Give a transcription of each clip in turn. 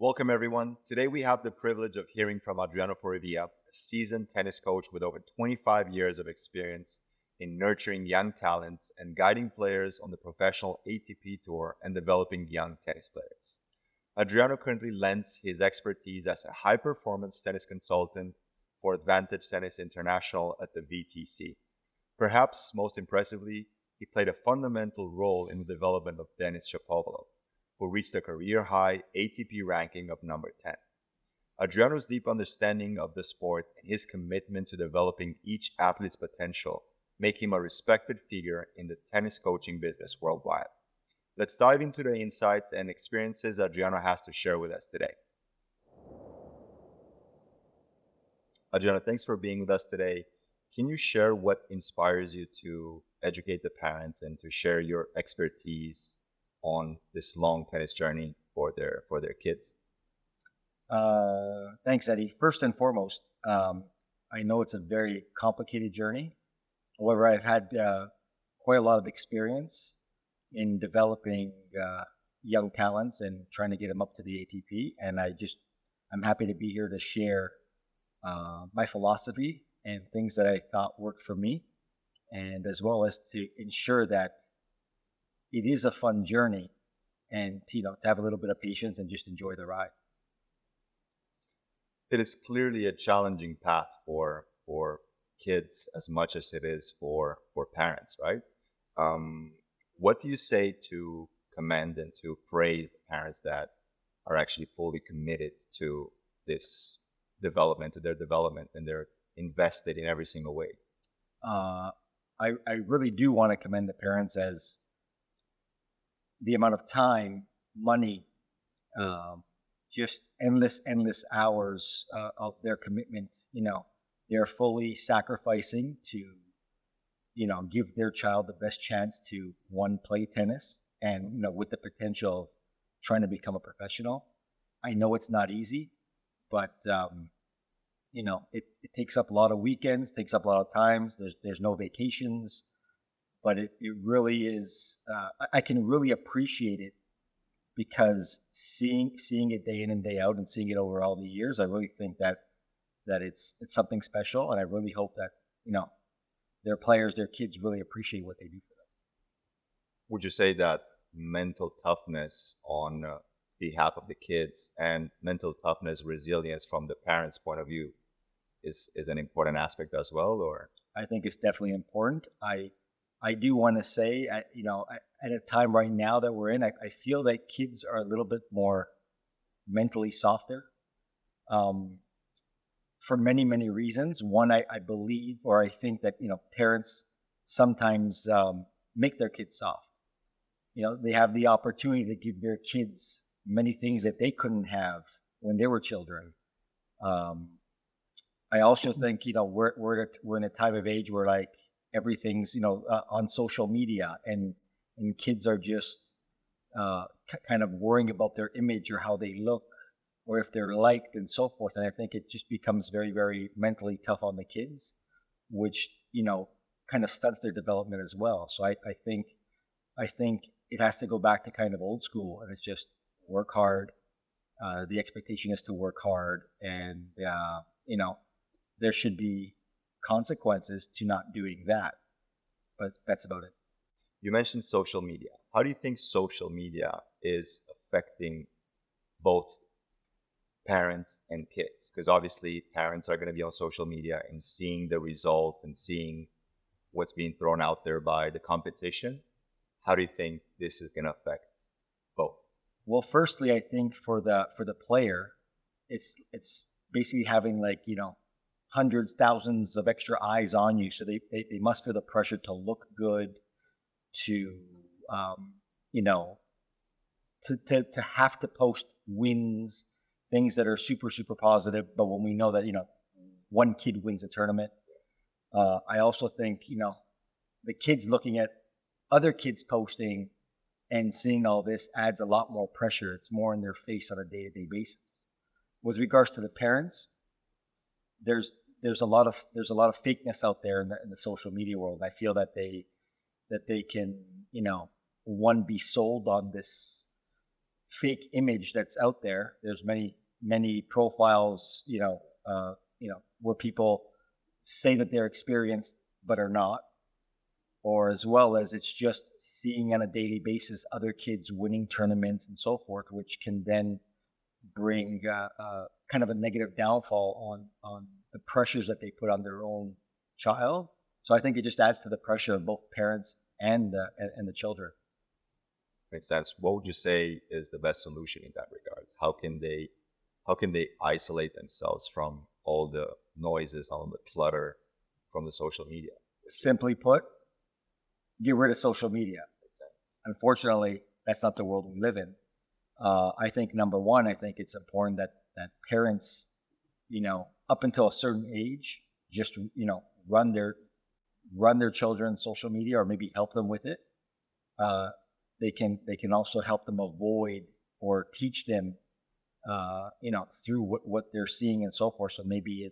Welcome, everyone. Today, we have the privilege of hearing from Adriano Fuorivia, a seasoned tennis coach with over 25 years of experience in nurturing young talents and guiding players on the professional ATP tour and developing young tennis players. Adriano currently lends his expertise as a high performance tennis consultant for Advantage Tennis International at the VTC. Perhaps most impressively, he played a fundamental role in the development of Denis Shapovalov, who reached a career-high ATP ranking of number 10. Adriano's deep understanding of the sport and his commitment to developing each athlete's potential make him a respected figure in the tennis coaching business worldwide. Let's dive into the insights and experiences Adriano has to share with us today. Adriano, thanks for being with us today. Can you share what inspires you to educate the parents and to share your expertise on this long tennis journey for their kids? Thanks, Eddie. First and foremost, I know it's a very complicated journey. However, I've had quite a lot of experience in developing young talents and trying to get them up to the ATP. And I'm happy to be here to share my philosophy and things that I thought worked for me, and as well as to ensure that it is a fun journey, and to have a little bit of patience and just enjoy the ride. It is clearly a challenging path for kids as much as it is for parents, right? What do you say to commend and to praise the parents that are actually fully committed to this development, to their development, and they're invested in every single way? I really do want to commend the parents as the amount of time, money, just endless hours of their commitment. They're fully sacrificing to, give their child the best chance to, one, play tennis, and, with the potential of trying to become a professional. I know it's not easy, but, it takes up a lot of weekends, takes up a lot of times. There's no vacations. But it really is, I can really appreciate it because seeing it day in and day out and seeing it over all the years, I really think that it's something special. And I really hope that, their players, their kids really appreciate what they do for them. Would you say that mental toughness on behalf of the kids and mental toughness, resilience from the parents' point of view is an important aspect as well? Or I think it's definitely important. I do want to say, at a time right now that we're in, I feel that kids are a little bit more mentally softer for many, many reasons. One, I believe, or I think that, parents sometimes make their kids soft. They have the opportunity to give their kids many things that they couldn't have when they were children. I also think, we're in a time of age where everything's on social media, and kids are just kind of worrying about their image or how they look or if they're liked and so forth. And I think it just becomes very, very mentally tough on the kids, which kind of stunts their development as well. So I think it has to go back to kind of old school, and it's just work hard. The expectation is to work hard, and there should be consequences to not doing that, but that's about it. you mentioned social media. How do you think social media is affecting both parents and kids? Because obviously parents are going to be on social media and seeing the results and seeing what's being thrown out there by the competition. How do you think this is going to affect both? Well, firstly, I think for the player, it's basically having hundreds, thousands of extra eyes on you. So they must feel the pressure to look good, to to have to post wins, things that are super, super positive. But when we know that, one kid wins a tournament, I also think, the kids looking at other kids posting and seeing all this adds a lot more pressure. It's more in their face on a day-to-day basis. With regards to the parents, there's a lot of fakeness out there in the social media world. I feel that they can, one, be sold on this fake image that's out there. There's many profiles, where people say that they're experienced but are not, or as well as it's just seeing on a daily basis other kids winning tournaments and so forth, which can then bring kind of a negative downfall on the pressures that they put on their own child. So I think it just adds to the pressure of both parents and the children. Makes sense. What would you say is the best solution in that regards? How can they isolate themselves from all the noises, all the clutter from the social media? Simply put, get rid of social media. Makes sense. Unfortunately, that's not the world we live in. I think number one, I think it's important that parents, up until a certain age, just run their children's social media, or maybe help them with it. They can also help them avoid or teach them, through what they're seeing and so forth. So maybe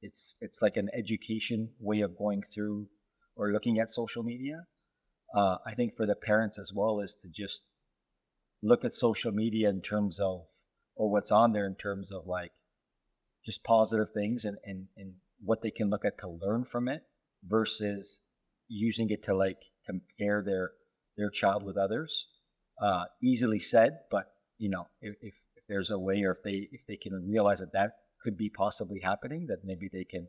it's like an education way of going through or looking at social media. I think for the parents as well is to just look at social media in terms of, or what's on there in terms of like just positive things and what they can look at to learn from it, versus using it to like compare their child with others. Easily said, but if there's a way, or if they can realize that could be possibly happening, that maybe they can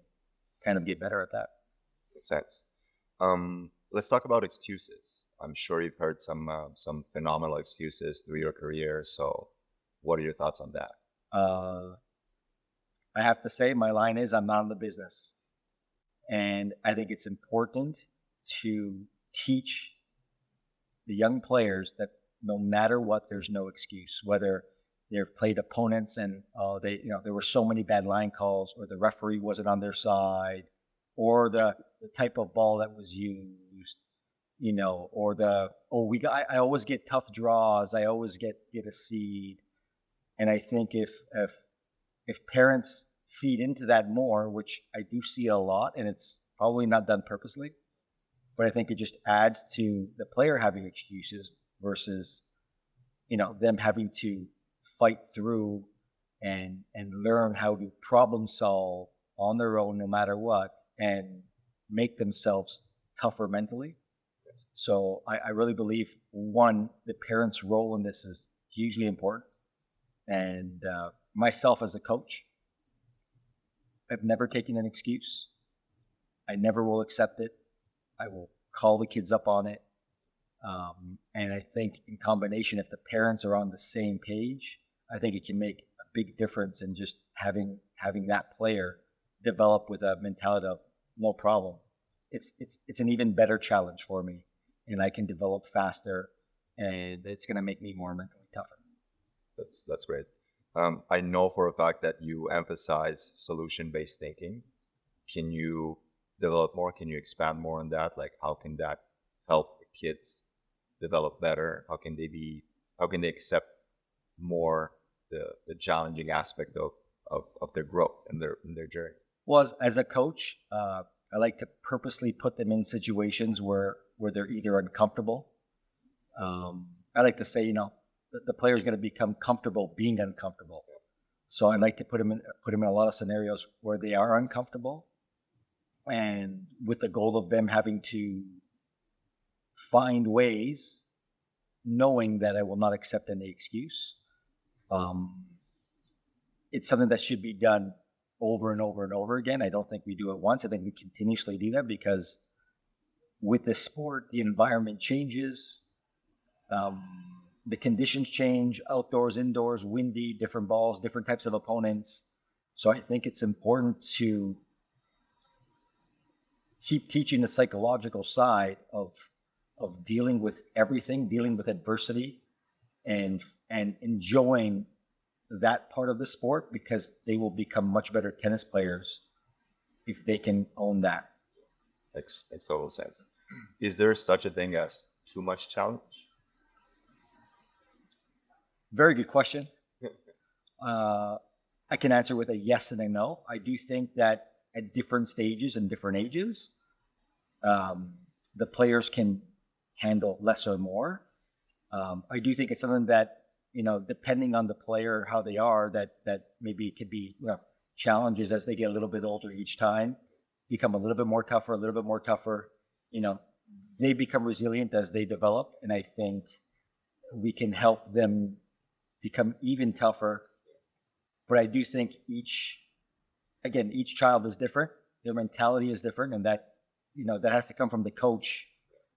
kind of get better at that. Makes sense. Let's talk about excuses. I'm sure you've heard some phenomenal excuses through your career. So what are your thoughts on that? I have to say, my line is, I'm not in the business. And I think it's important to teach the young players that no matter what, there's no excuse. Whether they've played opponents and there were so many bad line calls, or the referee wasn't on their side, or the type of ball that was used, or I always get tough draws, I always get a seed. And I think if parents feed into that more, which I do see a lot, and it's probably not done purposely, but I think it just adds to the player having excuses versus, them having to fight through and learn how to problem solve on their own, no matter what, and make themselves tougher mentally. So I really believe, one, the parents' role in this is hugely important. And myself as a coach, I've never taken an excuse. I never will accept it. I will call the kids up on it. And I think in combination, if the parents are on the same page, I think it can make a big difference in just having that player develop with a mentality of no problem. It's an even better challenge for me, and I can develop faster, and it's going to make me more mentally tougher. That's great. I know for a fact that you emphasize solution-based thinking. Can you develop more? Can you expand more on that? Like, how can that help the kids develop better? How can they accept more the challenging aspect of their growth and their journey? Well, as a coach, I like to purposely put them in situations where they're either uncomfortable. I like to say, the player is going to become comfortable being uncomfortable. So I like to put them in a lot of scenarios where they are uncomfortable, and with the goal of them having to find ways, knowing that I will not accept any excuse. It's something that should be done over and over and over again. I don't think we do it once. I think we continuously do that, because with the sport, the environment changes. The conditions change, outdoors, indoors, windy, different balls, different types of opponents. So I think it's important to keep teaching the psychological side of dealing with everything, dealing with adversity, and enjoying that part of the sport, because they will become much better tennis players if they can own that. Makes total sense. Is there such a thing as too much challenge? Very good question. I can answer with a yes and a no. I do think that at different stages and different ages, the players can handle less or more. I do think it's something that depending on the player, how they are, that maybe it could be, challenges as they get a little bit older each time, become a little bit more tougher, a little bit more tougher. They become resilient as they develop. And I think we can help them become even tougher. But I do think each child is different. Their mentality is different. And that has to come from the coach.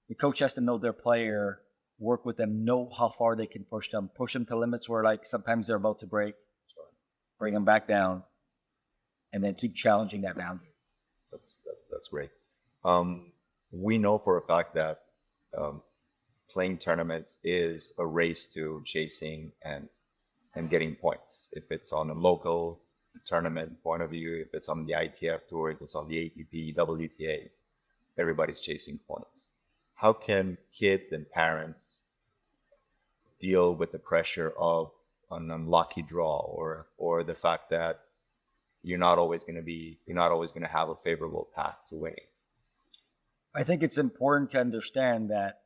The coach has to know their player, work with them, know how far they can push them to limits where like sometimes they're about to break, bring them back down, and then keep challenging that boundary. That's great. We know for a fact that playing tournaments is a race to chasing and getting points. If it's on a local tournament point of view, if it's on the ITF tour, if it's on the ATP, WTA, everybody's chasing points. How can kids and parents deal with the pressure of an unlucky draw or the fact that you're not always going to have a favorable path to winning? I think it's important to understand that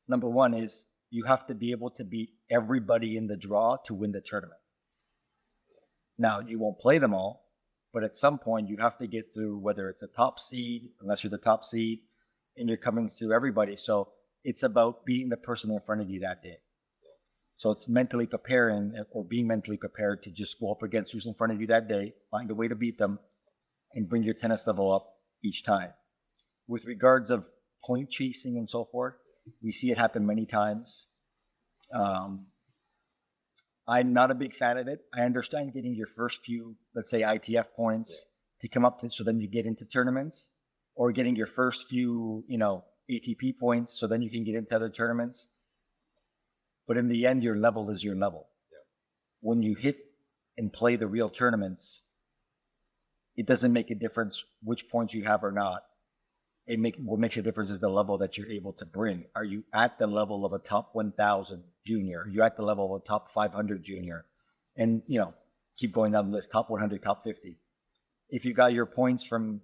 number one is you have to be able to beat everybody in the draw to win the tournament. Now, you won't play them all, but at some point you have to get through, whether it's a top seed, unless you're the top seed, and you're coming through everybody. So it's about being the person in front of you that day. So it's mentally preparing or being mentally prepared to just go up against who's in front of you that day, find a way to beat them, and bring your tennis level up each time. With regards of point chasing and so forth, we see it happen many times. I'm not a big fan of it. I understand getting your first few, let's say ITF points to come up to, so then you get into tournaments, or getting your first few, ATP points, so then you can get into other tournaments. But in the end, your level is your level. Yeah. When you hit and play the real tournaments, it doesn't make a difference which points you have or not. What makes a difference is the level that you're able to bring. Are you at the level of a top 1,000 junior? Are you at the level of a top 500 junior? And, keep going down the list, top 100, top 50. If you got your points from,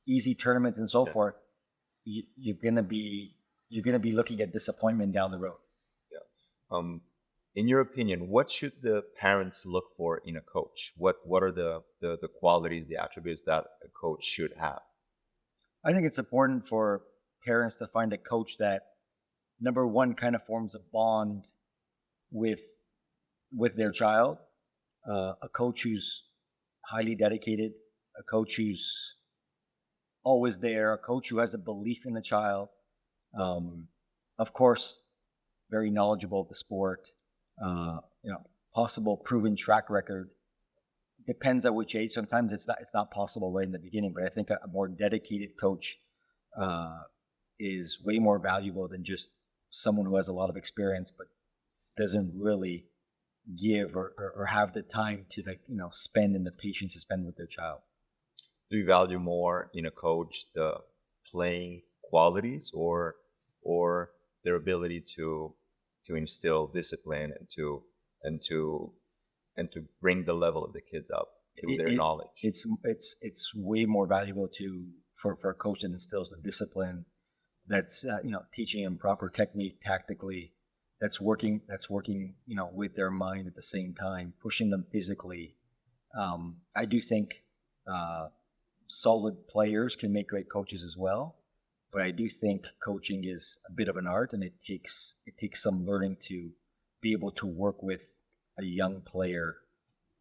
easy tournaments and so forth, you're gonna be looking at disappointment down the road. Yeah. In your opinion, what should the parents look for in a coach? What are the qualities, the attributes that a coach should have? I think it's important for parents to find a coach that, number one, kind of forms a bond with their child. A coach who's highly dedicated, a coach who's always there, a coach who has a belief in the child. Of course, very knowledgeable of the sport. Possible proven track record. Depends at which age. Sometimes it's not possible right in the beginning, but I think a more dedicated coach is way more valuable than just someone who has a lot of experience but doesn't really give or have the time to spend and the patience to spend with their child. Do you value more in a coach the playing qualities or their ability to instill discipline and to bring the level of the kids up through their knowledge? It's way more valuable for a coach that instills the discipline, that's teaching them proper technique tactically, that's working with their mind at the same time, pushing them physically. I do think solid players can make great coaches as well, but I do think coaching is a bit of an art, and it takes some learning to be able to work with a young player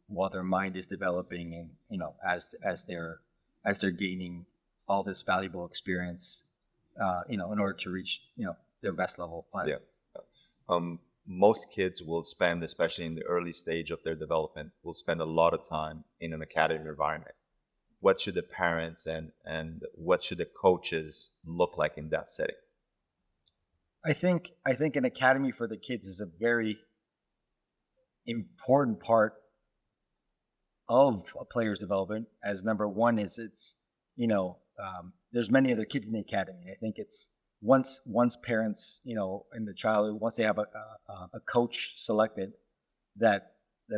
while their mind is developing, and as they're gaining all this valuable experience, in order to reach their best level of play. Yeah. Most kids will spend, especially in the early stage of their development, will spend a lot of time in an academy environment. What should the parents and what should the coaches look like in that setting? I think an academy for the kids is a very important part of a player's development. As number one is there's many other kids in the academy. I think it's once parents and the child, once they have a coach selected, that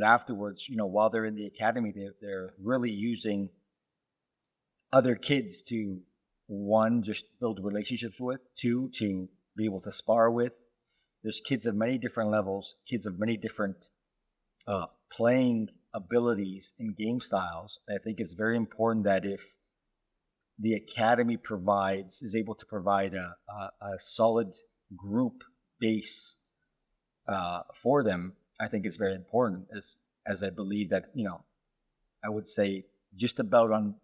afterwards while they're in the academy, they're really using other kids to, one, just build relationships with, two, to be able to spar with, there's kids of many different levels, kids of many different playing abilities and game styles. I think it's very important that if the academy is able to provide a solid group base for them, I think it's very important, as I believe that, I would say just about on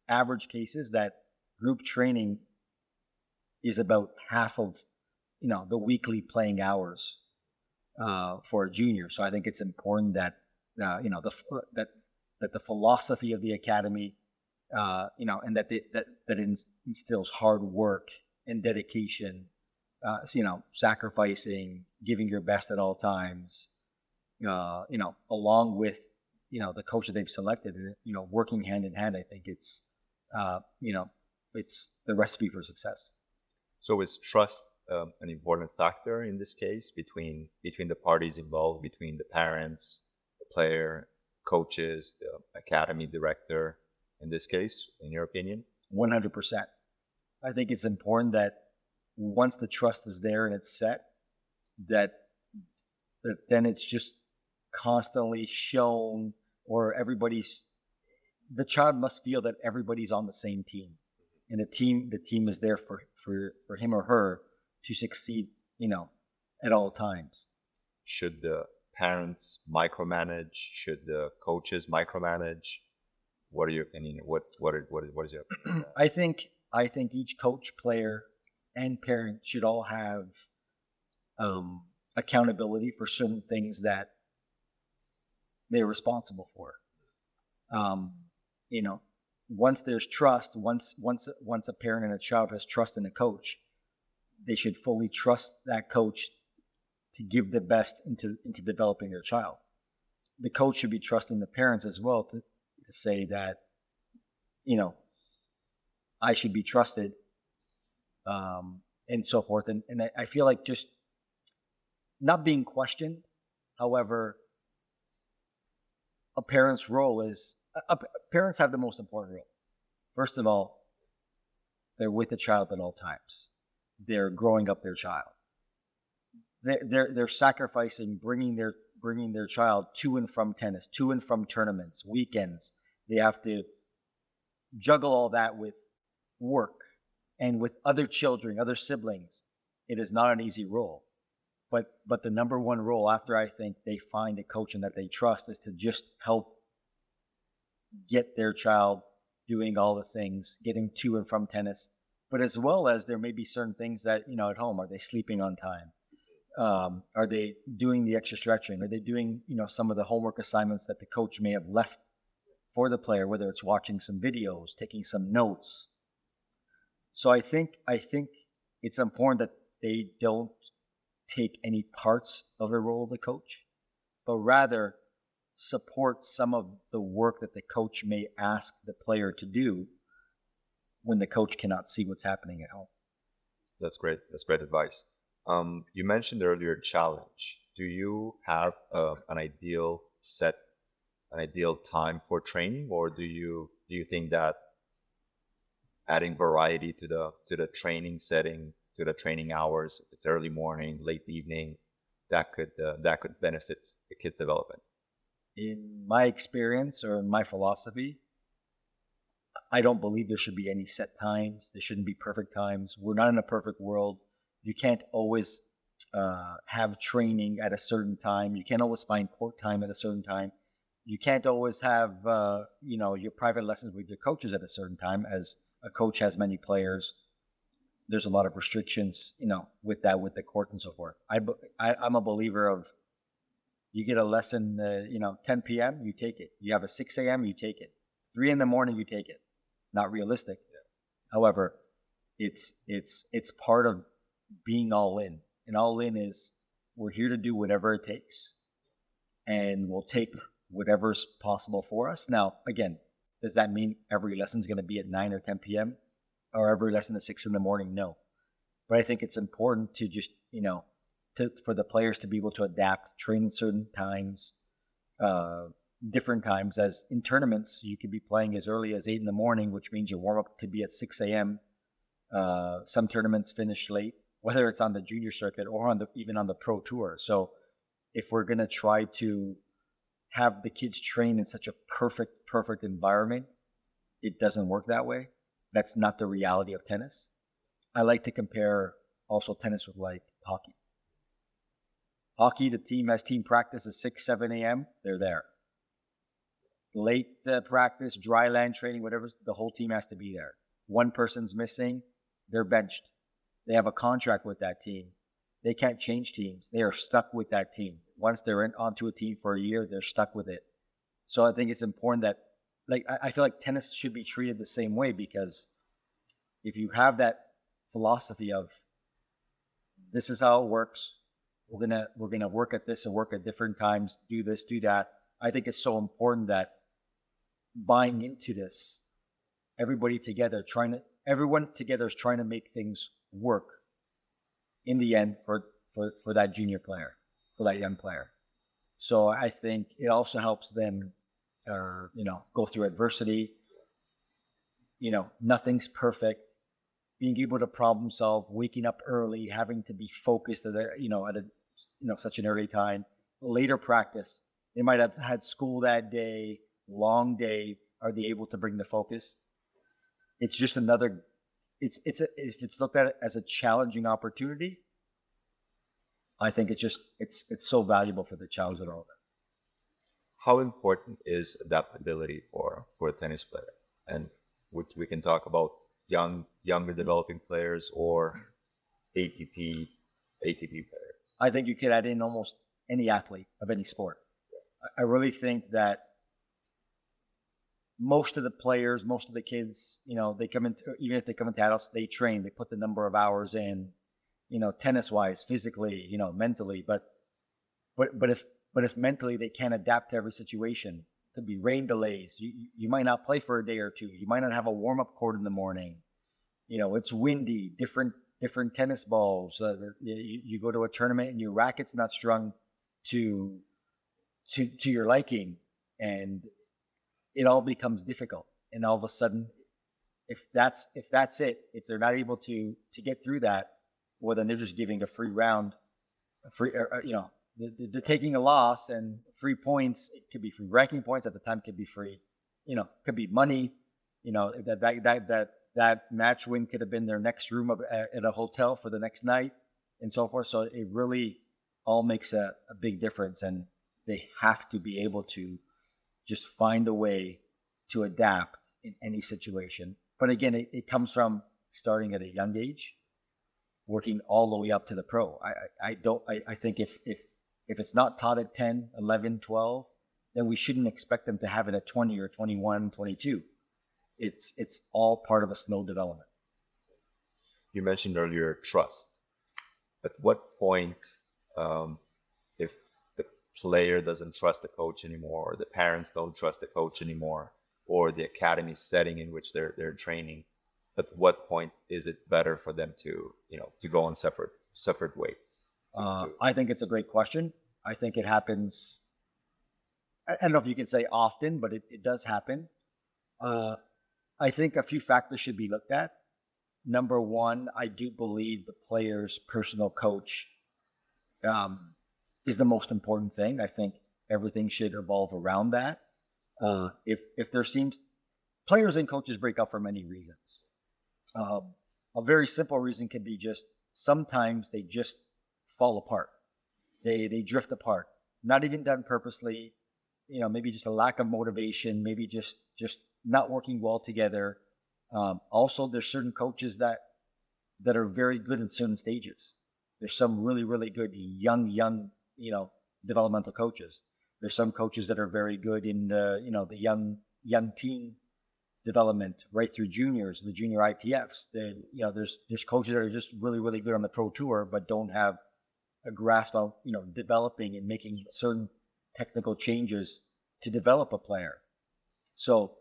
average cases that group training is about half of, the weekly playing hours for a junior. So I think it's important that, that the philosophy of the academy, and that instills hard work and dedication, sacrificing, giving your best at all times, along with, the coach that they've selected, working hand in hand. I think it's, it's the recipe for success. So is trust an important factor in this case between the parties involved, between the parents, the player, coaches, the academy director, in this case, in your opinion? 100%. I think it's important that once the trust is there and it's set, that then it's just constantly shown, or the child must feel that everybody's on the same team, and the team is there for him or her to succeed, at all times. Should the parents micromanage? Should the coaches micromanage? What are your opinion? What is your opinion? I think each coach, player, and parent should all have accountability for certain things that they're responsible for. Once there's trust, once a parent and a child has trust in a coach, they should fully trust that coach to give the best into developing their child. The coach should be trusting the parents as well to say that, I should be trusted, and so forth. And I feel like just not being questioned. However, a parent's role is, parents have the most important role. First of all, they're with the child at all times. They're growing up their child. They're sacrificing, bringing their child to and from tennis, to and from tournaments, weekends. They have to juggle all that with work and with other children, other siblings. It is not an easy role. But the number one role, after I think they find a coach and that they trust, is to just help get their child doing all the things, getting to and from tennis. But as well as there may be certain things that, at home, are they sleeping on time? Are they doing the extra stretching? Are they doing, some of the homework assignments that the coach may have left for the player, whether it's watching some videos, taking some notes? So I think it's important that they don't take any parts of the role of the coach, but rather support some of the work that the coach may ask the player to do when the coach cannot see what's happening at home. That's great. That's great advice. You mentioned earlier challenge. Do you have an ideal time for training, or do you think that adding variety to the training setting, to the training hours, if it's early morning, late evening, that could benefit the kid's development? In my experience, or in my philosophy, I don't believe there should be any set times. There shouldn't be perfect times. We're not in a perfect world. You can't always have training at a certain time. You can't always find court time at a certain time. You can't always have your private lessons with your coaches at a certain time, as a coach has many players. There's a lot of restrictions, with the court and so forth. I'm a believer of, you get a lesson, 10 p.m., you take it. You have a 6 a.m., you take it. 3 in the morning, you take it. Not realistic. Yeah. However, it's part of being all in. And all in is, we're here to do whatever it takes. And we'll take whatever's possible for us. Now, again, does that mean every lesson is going to be at 9 or 10 p.m.? Or every lesson at 6 in the morning? No. But I think it's important to just, for the players to be able to adapt, train at certain times, different times. As in tournaments, you could be playing as early as 8 in the morning, which means your warm-up could be at 6 a.m. Some tournaments finish late. whether it's on the junior circuit or even on the pro tour. So if we're going to try to have the kids train in such a perfect environment, it doesn't work that way. That's not the reality of tennis. I like to compare also tennis with like hockey. Hockey, the team has team practice at 6, 7 a.m. They're there. Late practice, dry land training, whatever, the whole team has to be there. One person's missing, they're benched. They have a contract with that team. They can't change teams. They are stuck with that team. Once they're onto a team for a year, they're stuck with it. So I think it's important that, like, I feel like tennis should be treated the same way, because if you have that philosophy of this is how it works, we're gonna work at this and work at different times, do this, do that. I think it's so important that buying into this, everyone together is trying to make things work in the end for that junior player, for that young player. So I think it also helps them, go through adversity. Nothing's perfect. Being able to problem solve, waking up early, having to be focused at such an early time. Later practice, they might have had school that day, long day. Are they able to bring the focus? It's just another. If it's looked at as a challenging opportunity, I think it's so valuable for the child's development. How important is adaptability for a tennis player? And we can talk about younger developing players or ATP players. I think you could add in almost any athlete of any sport. I really think that most of the players, most of the kids, they come into, even if they come into adults, they train, they put the number of hours in, tennis wise, physically, mentally, but if mentally they can't adapt to every situation, it could be rain delays. You might not play for a day or two. You might not have a warm up court in the morning. It's windy, different tennis balls. You go to a tournament and your racket's not strung to your liking, and it all becomes difficult. And all of a sudden, if that's it, if they're not able to get through that, well, then they're just giving a free round, they're taking a loss, and free points. It could be free ranking points at the time. Could be free, could be money. That match win could have been their next room at a hotel for the next night, and so forth. So it really all makes a big difference, and they have to be able to just find a way to adapt in any situation. But again, it comes from starting at a young age, working all the way up to the pro. I think if it's not taught at 10, 11, 12, then we shouldn't expect them to have it at 20 or 21, 22. It's all part of a slow development. You mentioned earlier trust. At what point, if the player doesn't trust the coach anymore, or the parents don't trust the coach anymore, or the academy setting in which they're training, at what point is it better for them to go on separate ways? I think it's a great question. I think it happens. I don't know if you can say often, but it does happen. I think a few factors should be looked at. Number one, I do believe the player's personal coach is the most important thing. I think everything should evolve around that. If there seems, players and coaches break up for many reasons. A very simple reason can be just sometimes they just fall apart. They drift apart. Not even done purposely. Maybe just a lack of motivation. Maybe just not working well together. Also, there's certain coaches that are very good in certain stages. There's some really, really good young, developmental coaches. There's some coaches that are very good in the young teen development right through juniors, the junior ITFs. There's coaches that are just really, really good on the pro tour, but don't have a grasp of developing and making certain technical changes to develop a player. So,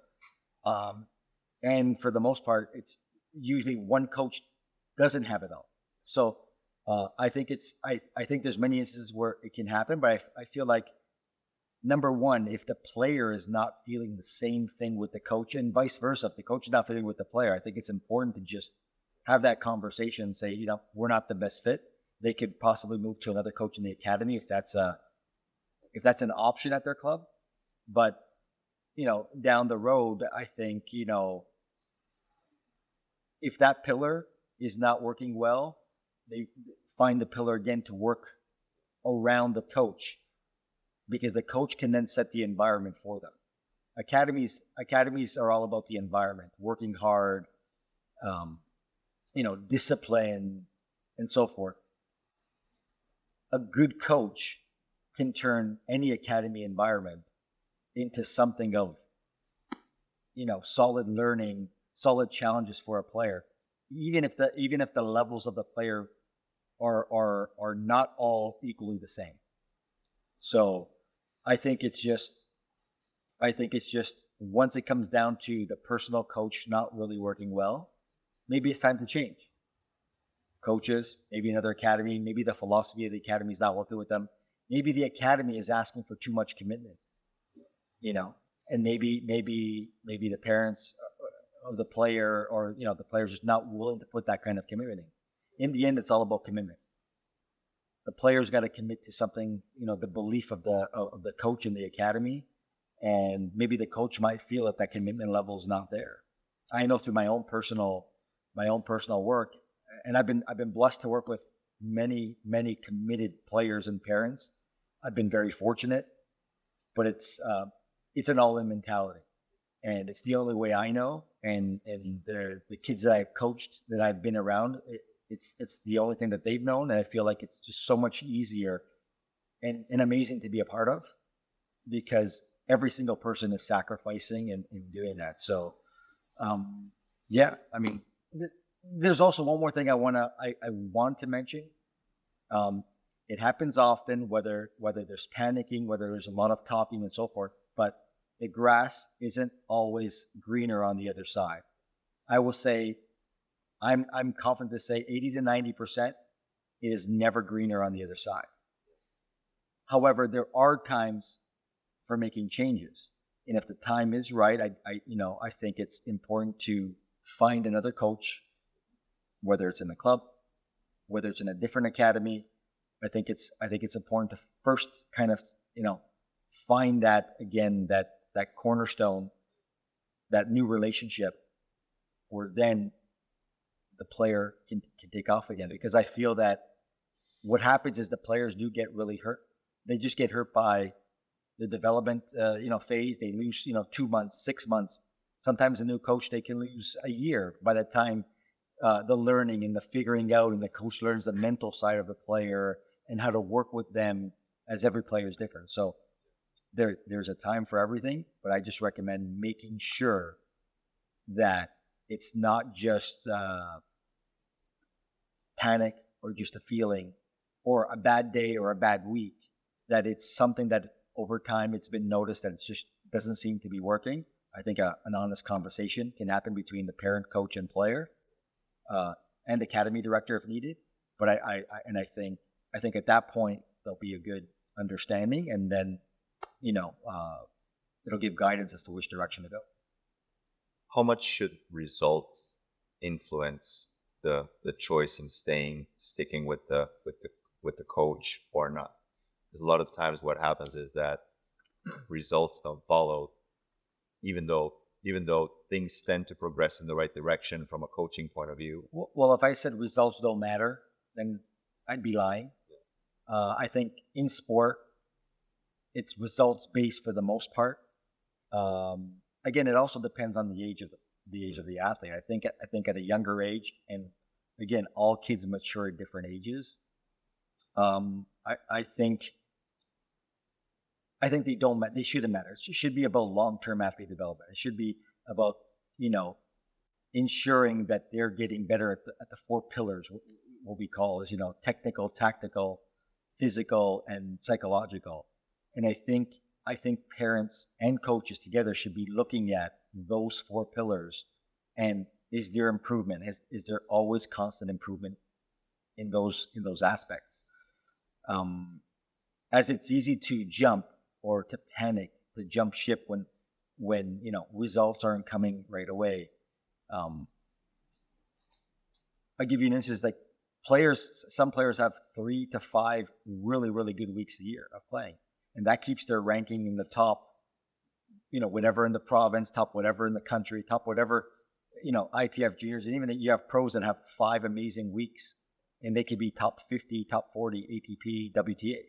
and for the most part, it's usually one coach doesn't have it all. So I think there's many instances where it can happen, but I feel like, number one, if the player is not feeling the same thing with the coach, and vice versa, if the coach is not feeling with the player, I think it's important to just have that conversation, say, we're not the best fit. They could possibly move to another coach in the academy if that's an option at their club. But down the road, I think if that pillar is not working well, they find the pillar again to work around the coach, because the coach can then set the environment for them. Academies are all about the environment, working hard, discipline, and so forth. A good coach can turn any academy environment into something of, solid learning, solid challenges for a player, even if the levels of the player are not all equally the same. So I think it's just once it comes down to the personal coach not really working well, maybe it's time to change coaches, maybe another academy, maybe the philosophy of the academy is not working with them. Maybe the academy is asking for too much commitment, and maybe the parents of the player, or the player's just not willing to put that kind of commitment in. In the end, it's all about commitment. The player's got to commit to something, the belief of the coach in the academy, and maybe the coach might feel that commitment level is not there. I know through my own personal work, and I've been blessed to work with many committed players and parents. I've been very fortunate, but it's an all-in mentality, and it's the only way I know. And the kids that I've coached, that I've been around, it's the only thing that they've known, and I feel like it's just so much easier and amazing to be a part of, because every single person is sacrificing and doing that. So, there's also one more thing I want to mention. It happens often, whether there's panicking, whether there's a lot of talking and so forth, but the grass isn't always greener on the other side. I will say, I'm confident to say 80 to 90%, it is never greener on the other side. However, there are times for making changes, and if the time is right, I think it's important to find another coach, whether it's in the club, whether it's in a different academy. I think it's important to first kind of find that cornerstone, that new relationship, where then the player can take off again. Because I feel that what happens is the players do get really hurt. They just get hurt by the development phase. They lose 2 months, 6 months. Sometimes a new coach, they can lose a year by the time the learning and the figuring out, and the coach learns the mental side of the player and how to work with them, as every player is different. So there's a time for everything, but I just recommend making sure that it's not just panic or just a feeling or a bad day or a bad week, that it's something that over time it's been noticed that it just doesn't seem to be working. I think an honest conversation can happen between the parent, coach, and player, and academy director if needed. But I think at that point there'll be a good understanding, and then it'll give guidance as to which direction to go. How much should results influence the choice in sticking with the coach or not? Because a lot of times what happens is that results don't follow, even though things tend to progress in the right direction from a coaching point of view. Well, if I said results don't matter, then I'd be lying. I think in sport, it's results based for the most part. Again, it also depends on the age of the athlete. I think at a younger age, and again, all kids mature at different ages. I think they don't. They shouldn't matter. It should be about long-term athlete development. It should be about ensuring that they're getting better at the 4 pillars. What we call is technical, tactical, physical, and psychological. And I think parents and coaches together should be looking at those 4 pillars, and is there improvement? Is there always constant improvement in those aspects? As it's easy to jump or to panic, to jump ship when results aren't coming right away. I'll give you an instance. Like some players have 3 to 5 really, really good weeks a year of playing, and that keeps their ranking in the top, whatever in the province, top whatever in the country, top whatever, ITF juniors, and even you have pros that have 5 amazing weeks, and they could be top 50, top 40 ATP, WTA.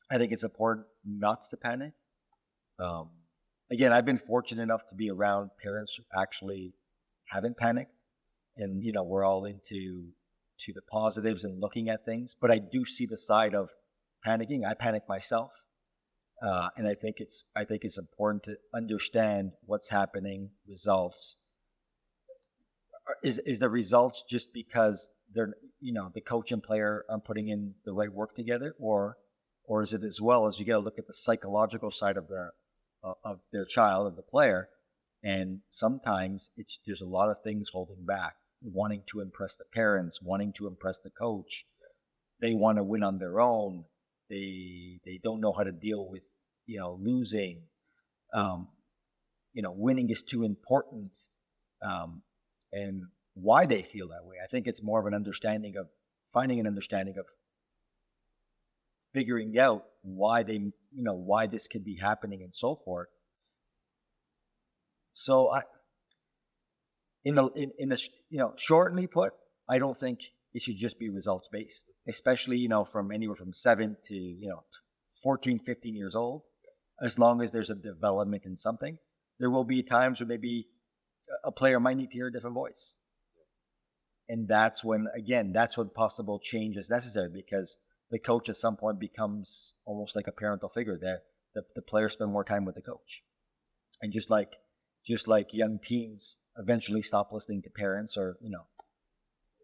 I think it's important not to panic. Again, I've been fortunate enough to be around parents who actually haven't panicked, and we're all into the positives and looking at things. But I do see the side of panicking. I panic myself, and I think it's important to understand what's happening. Results is the results just because they're the coach and player are putting in the right work together, or is it as well as you got to look at the psychological side of their child, of the player, and sometimes there's a lot of things holding back, wanting to impress the parents, wanting to impress the coach. They want to win on their own. They don't know how to deal with losing. Winning is too important, and why they feel that way. I think it's more of finding an understanding of figuring out why why this could be happening and so forth. So shortly put, I don't think it should just be results based, especially from anywhere from 7 to 14, 15 years old. As long as there's a development in something, there will be times where maybe a player might need to hear a different voice, and that's when possible change is necessary, because the coach at some point becomes almost like a parental figure. That the players spend more time with the coach, and just like young teens eventually stop listening to parents, or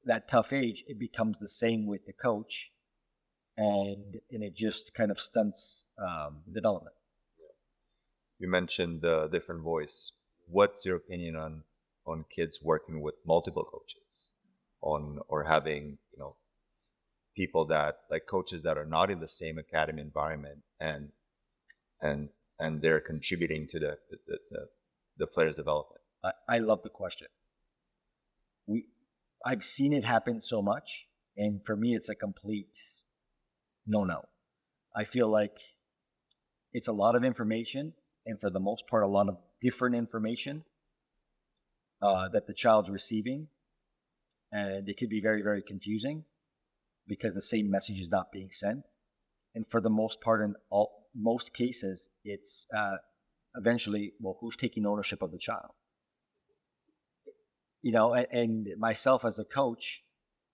that tough age, it becomes the same with the coach, and it just kind of stunts development. You mentioned the different voice. What's your opinion on kids working with multiple coaches, or having people that, like, coaches that are not in the same academy environment, and they're contributing to the player's development? I love the question. I've seen it happen so much, and for me, it's a complete no. I feel like it's a lot of information, and for the most part, a lot of different information that the child's receiving, and it could be very, very confusing because the same message is not being sent. And for the most part, in most cases, it's eventually, well, who's taking ownership of the child? And myself as a coach,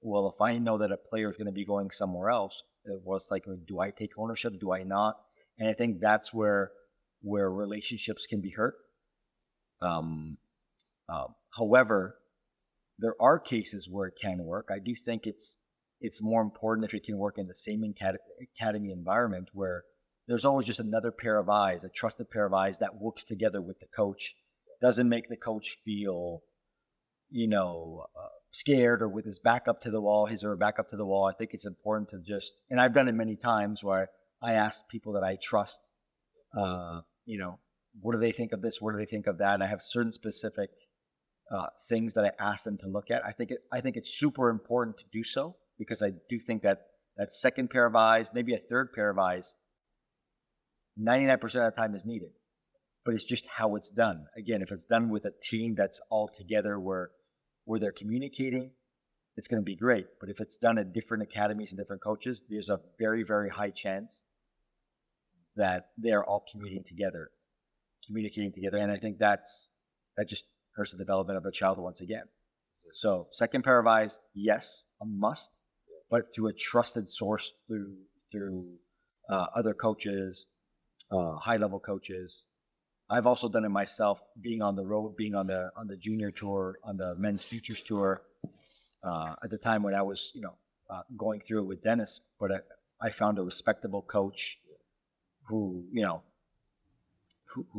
well, if I know that a player is going to be going somewhere else, it was like, do I take ownership? Do I not? And I think that's where relationships can be hurt. However, there are cases where it can work. I do think it's more important if it can work in the same academy environment, where there's always just another pair of eyes, a trusted pair of eyes that works together with the coach. Doesn't make the coach feel, scared or with his back up to the wall, his or her back up to the wall. I think it's important to just, and I've done it many times where I ask people that I trust, what do they think of this? What do they think of that? And I have certain specific things that I ask them to look at. I think it's super important to do so, because I do think that second pair of eyes, maybe a third pair of eyes, 99% of the time is needed. But it's just how it's done. Again, if it's done with a team that's all together where they're communicating, it's going to be great. But if it's done at different academies and different coaches, there's a very, very high chance that they're all communicating together. And I think that just hurts the development of a child once again. So second pair of eyes, yes, a must, but through a trusted source, through other coaches, high-level coaches. I've also done it myself, being on the road, being on the junior tour, on the men's futures tour. At the time when I was, going through it with Denis, but I found a respectable coach who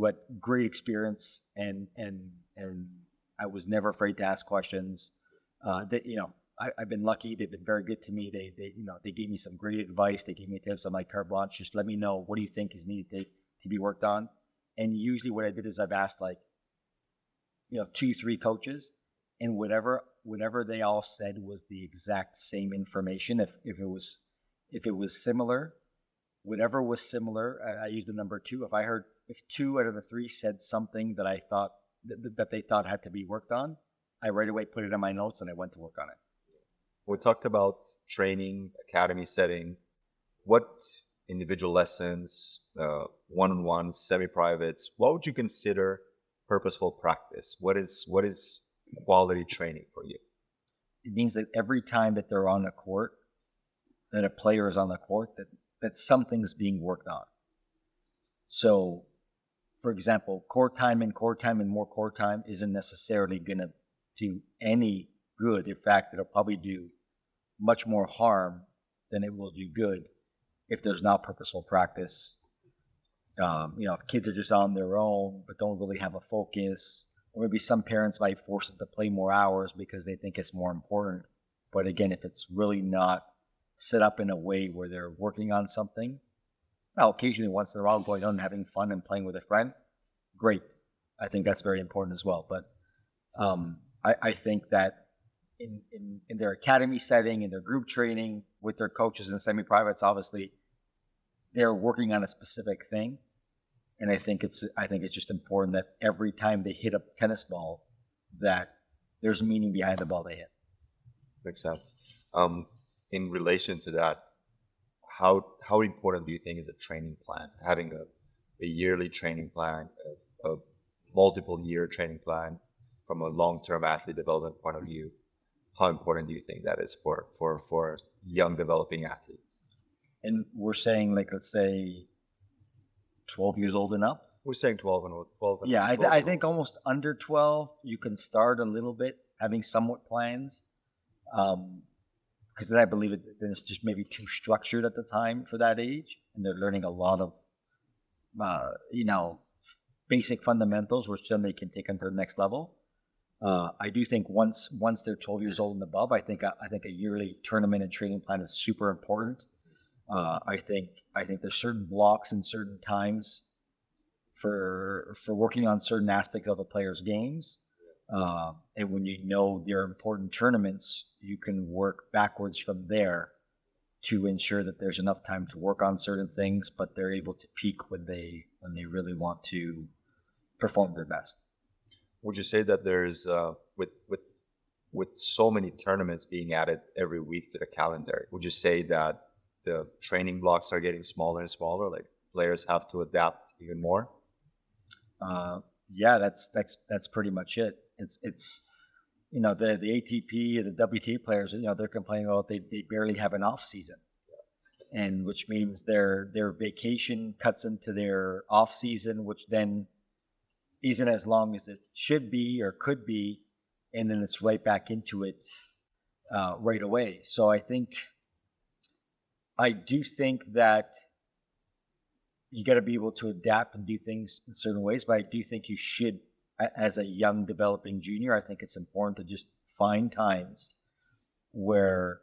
had great experience, and I was never afraid to ask questions. I've been lucky. They've been very good to me. They gave me some great advice. They gave me tips. I'm like, carte blanche, just let me know, what do you think is needed to be worked on? And usually what I did is I've asked 2-3 coaches, and whatever whatever they all said was the exact same information. If it was similar, whatever was similar, I used the number 2. If 2 out of the 3 said something that I thought that they thought had to be worked on, I right away put it in my notes and I went to work on it. We talked about training, academy setting. What individual lessons, one-on-ones, semi-privates, what would you consider purposeful practice? What is quality training for you? It means that every time that they're on the court, that a player is on the court, that something's being worked on. So, for example, court time and more court time isn't necessarily going to do any good. In fact, it'll probably do much more harm than it will do good if there's not purposeful practice. If kids are just on their own but don't really have a focus, or maybe some parents might force them to play more hours because they think it's more important. But again, if it's really not set up in a way where they're working on something, now occasionally once they're all going out and having fun and playing with a friend, great. I think that's very important as well. But I think that in their academy setting, in their group training with their coaches and semi-privates, obviously they're working on a specific thing. And I think it's just important that every time they hit a tennis ball, that there's meaning behind the ball they hit. Makes sense. In relation to that, how important do you think is a training plan? Having a yearly training plan, a multiple year training plan from a long-term athlete development point of view, how important do you think that is for young developing athletes? And we're saying, like, let's say 12 years old and up? We're saying 12 and 12. Yeah, I think almost under 12, you can start a little bit having somewhat plans. Because then I believe then it's just maybe too structured at the time for that age. And they're learning a lot of, basic fundamentals, which then they can take them to the next level. I do think once they're 12 years old and above, I think a yearly tournament and training plan is super important. I think there's certain blocks and certain times for working on certain aspects of a player's games. And when you know their important tournaments, you can work backwards from there to ensure that there's enough time to work on certain things, but they're able to peak when they really want to perform their best. Would you say that there's with so many tournaments being added every week to the calendar, would you say that the training blocks are getting smaller and smaller? Like players have to adapt even more? Yeah, that's pretty much it. It's the ATP or the WTA players, they're complaining about they barely have an off season, and which means their vacation cuts into their off season, which then isn't as long as it should be or could be, and then it's right back into it right away. So I do think that you got to be able to adapt and do things in certain ways, but I do think you should, as a young developing junior, I think it's important to just find times where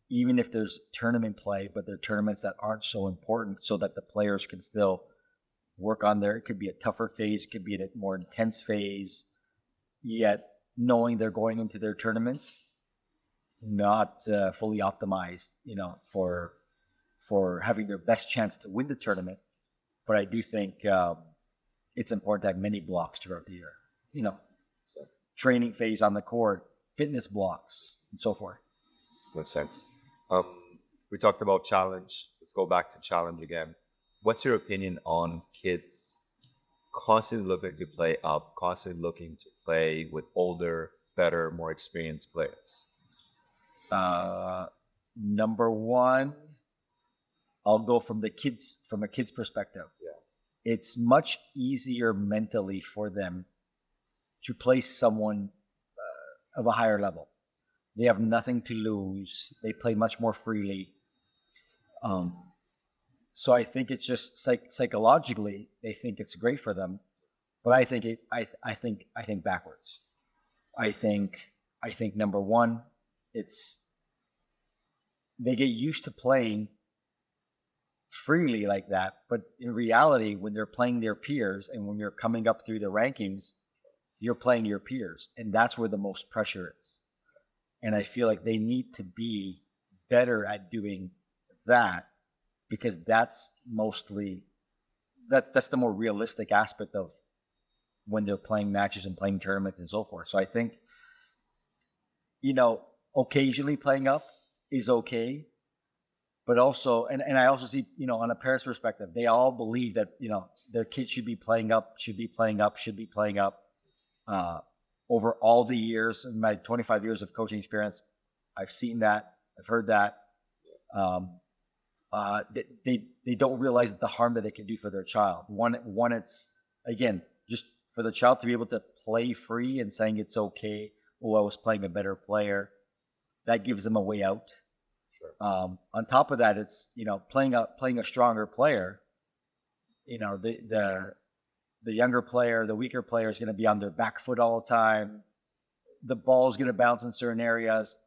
even if there's tournament play, but they're tournaments that aren't so important, so that the players can still work on it could be a tougher phase, it could be a more intense phase, yet knowing they're going into their tournaments not fully optimized, for having their best chance to win the tournament. But I do think it's important to have many blocks throughout the year, so training phase on the court, fitness blocks, and so forth. Makes sense. We talked about challenge. Let's go back to challenge again. What's your opinion on kids constantly looking to play up, constantly looking to play with older, better, more experienced players? Number one, I'll go from a kid's perspective. Yeah. It's much easier mentally for them to play someone of a higher level. They have nothing to lose. They play much more freely. So I think it's just psychologically, they think it's great for them, but I think backwards. I think number one, they get used to playing freely like that, but in reality, when they're playing their peers and when you're coming up through the rankings, you're playing your peers, and that's where the most pressure is. And I feel like they need to be better at doing that, because that's mostly that's the more realistic aspect of when they're playing matches and playing tournaments and so forth. So I think, occasionally playing up is okay, but also, and I also see, on a parent's perspective, they all believe that, their kids should be playing up, over all the years. In my 25 years of coaching experience, I've seen that, I've heard that. They don't realize the harm that it can do for their child. One, it's, again, just for the child to be able to play free and saying it's okay. Oh, I was playing a better player. That gives them a way out. Sure. On top of that, it's, playing a stronger player. The younger player, the weaker player is going to be on their back foot all the time. The ball is going to bounce in certain areas.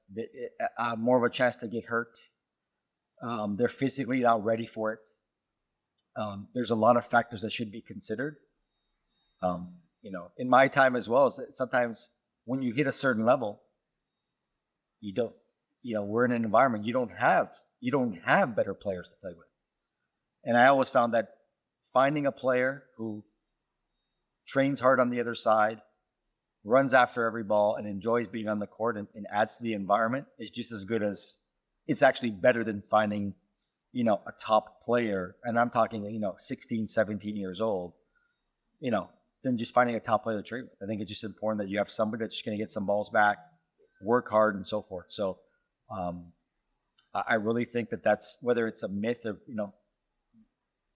More of a chance to get hurt. They're physically not ready for it. There's a lot of factors that should be considered. In my time as well, sometimes when you hit a certain level, you don't, we're in an environment you don't have better players to play with. And I always found that finding a player who trains hard on the other side, runs after every ball, and enjoys being on the court and adds to the environment is just as good as, it's actually better than finding, a top player. And I'm talking, 16, 17 years old, than just finding a top player to trade with. I think it's just important that you have somebody that's just going to get some balls back, work hard, and so forth. So I really think that's, whether it's a myth or,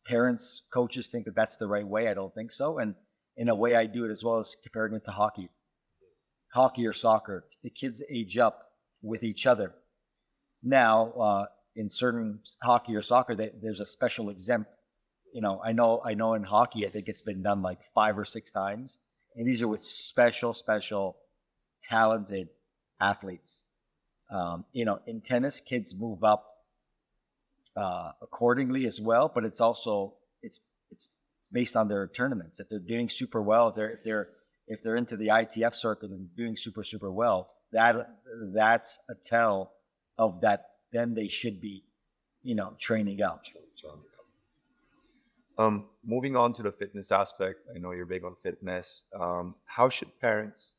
parents, coaches think that that's the right way. I don't think so. And in a way I do it as well, as comparing it to hockey or soccer. The kids age up with each other. Now, in certain hockey or soccer, there's a special exempt. I know in hockey, I think it's been done like 5 or 6 times. And these are with special, talented athletes. In tennis, kids move up accordingly as well, but it's also, it's based on their tournaments. If they're doing super well, if they're into the ITF circuit and doing super well, that's a tell of that. Then they should be, training out. Moving on to the fitness aspect, I know you're big on fitness. How should parents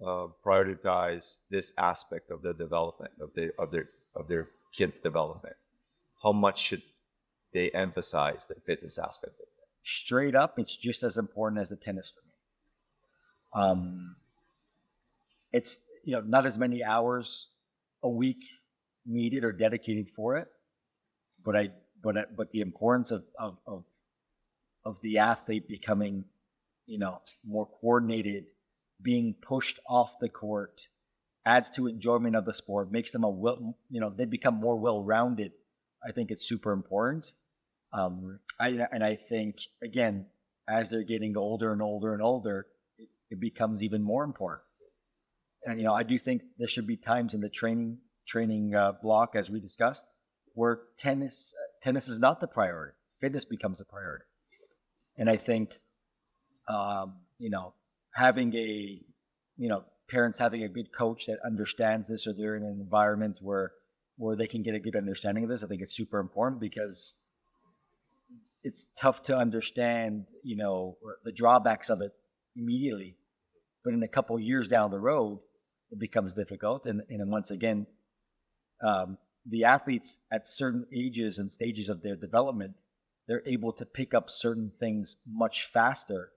prioritize this aspect of the development of their kids' development? How much should they emphasize the fitness aspect of it? Straight up, it's just as important as the tennis for me. It's not as many hours a week needed or dedicated for it, but the importance of the athlete becoming, more coordinated, being pushed off the court, adds to enjoyment of the sport, makes them they become more well-rounded. I think it's super important. I think, again, as they're getting older and older, it becomes even more important. And I do think there should be times in the training block, as we discussed, where tennis is not the priority. Fitness becomes a priority. And I think, having parents having a good coach that understands this, or they're in an environment where they can get a good understanding of this, I think it's super important, because it's tough to understand, the drawbacks of it immediately. But in a couple of years down the road, it becomes difficult. And once again, the athletes at certain ages and stages of their development, they're able to pick up certain things much faster.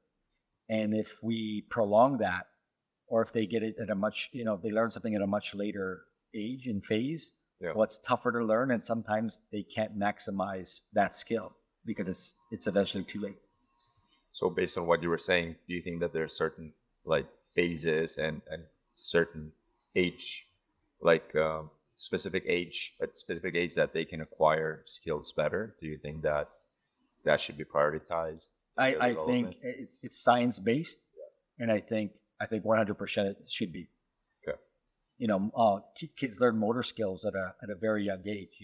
And if we prolong that, or if they get it at a much, if they learn something at a much later age and phase, well, it's tougher to learn, and sometimes they can't maximize that skill because it's eventually too late. So based on what you were saying, do you think that there are certain phases and certain age, specific age that they can acquire skills better? Do you think that should be prioritized? I think it's science-based, and I think 100% it should be. Okay. Kids learn motor skills at a very young age.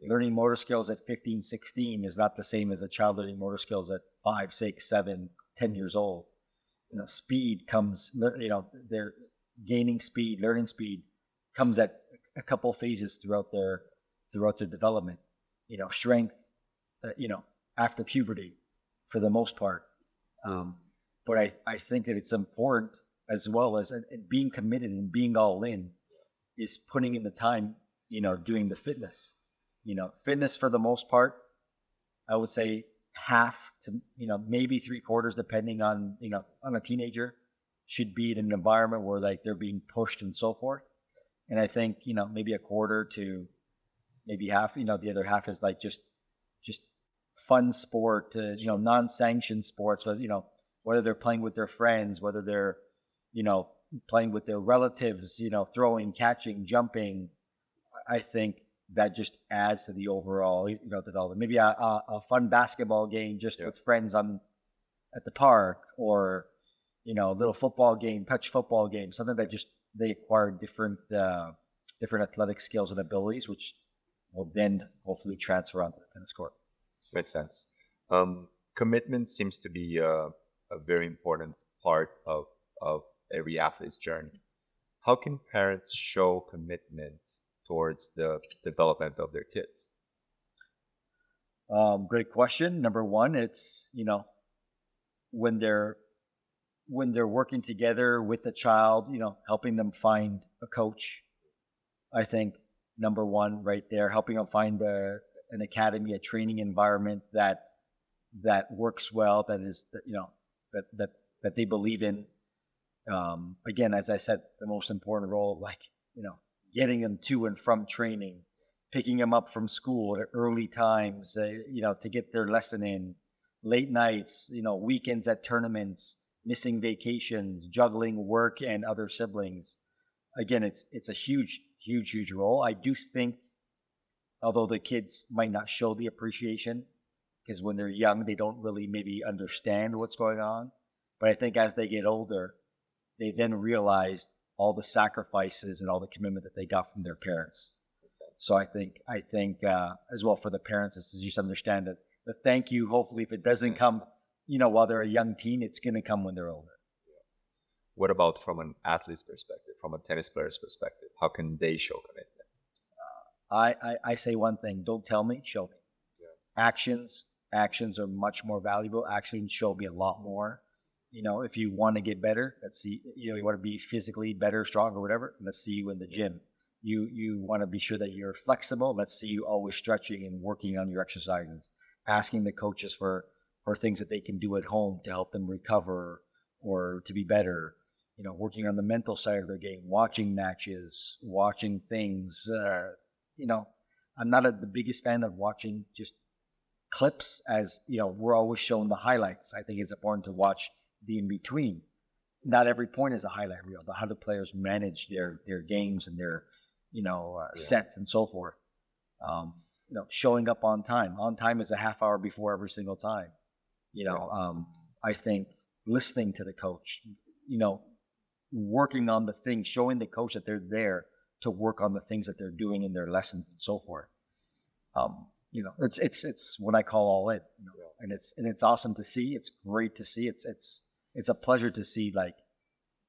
Learning motor skills at 15, 16 is not the same as a child learning motor skills at 5, 6, 7, 10 years old. Speed comes, they're gaining speed, learning speed comes at a couple phases throughout their development. Strength, after puberty, for the most part. But I think that it's important as well as and being committed and being all in is putting in the time, doing the fitness. Fitness for the most part, I would say half to, maybe 3/4, depending on, on a teenager, should be in an environment where like they're being pushed and so forth. And I think, maybe a quarter to maybe half, the other half is like just fun sport, non-sanctioned sports, but, whether they're playing with their friends, whether they're, playing with their relatives, throwing, catching, jumping. I think that just adds to the overall, development. Maybe a fun basketball game just with friends at the park, or, a little football game, touch football game, something that just they acquire different athletic skills and abilities, which will then hopefully transfer onto the tennis court. Makes sense. Commitment seems to be a very important part of every athlete's journey. How can parents show commitment towards the development of their kids? Great question. Number one, it's when they're working together with the child, helping them find a coach. I think number one right there, helping them find an academy, a training environment that works well, that is that they believe in. Again, as I said, the most important role, like getting them to and from training, picking them up from school at early times, to get their lesson in, late nights, weekends at tournaments, missing vacations, juggling work and other siblings. Again, it's a huge role. I do think, although the kids might not show the appreciation, because when they're young, they don't really maybe understand what's going on. But I think as they get older, they then realized all the sacrifices and all the commitment that they got from their parents. So I think as well for the parents is to just understand that the thank you, hopefully if it doesn't come, while they're a young teen, it's going to come when they're older. What about from an athlete's perspective, from a tennis player's perspective? How can they show commitment? I say one thing: don't tell me, show me. Yeah. Actions are much more valuable. Actions show me a lot more. If you want to get better, let's see. You want to be physically better, stronger, whatever. Let's see you in the gym. You want to be sure that you're flexible. Let's see you always stretching and working on your exercises. Asking the coaches for things that they can do at home to help them recover or to be better. Working on the mental side of their game, watching matches, watching things. I'm not the biggest fan of watching just clips, as we're always showing the highlights. I think it's important to watch the in between. Not every point is a highlight reel. How the players manage their games and their sets and so forth. Showing up on time. On time is a half hour before every single time. I think listening to the coach. Working on the things, showing the coach that they're there to work on the things that they're doing in their lessons and so forth. It's what I call all in. And it's awesome to see. It's great to see. It's a pleasure to see like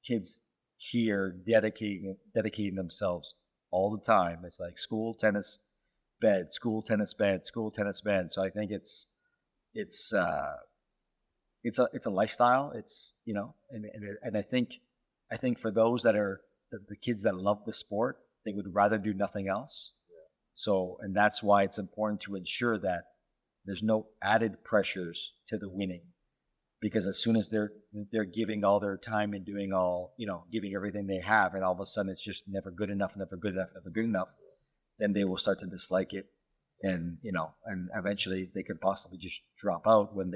kids here dedicating themselves all the time. It's like school, tennis, bed, school, tennis, bed, school, tennis, bed. So I think it's a lifestyle. It's and I think for those that are the kids that love the sport, they would rather do nothing else. So, and that's why it's important to ensure that there's no added pressures to the winning, because as soon as they're giving all their time and doing all, giving everything they have, and all of a sudden it's just never good enough, then they will start to dislike it, and and eventually they could possibly just drop out when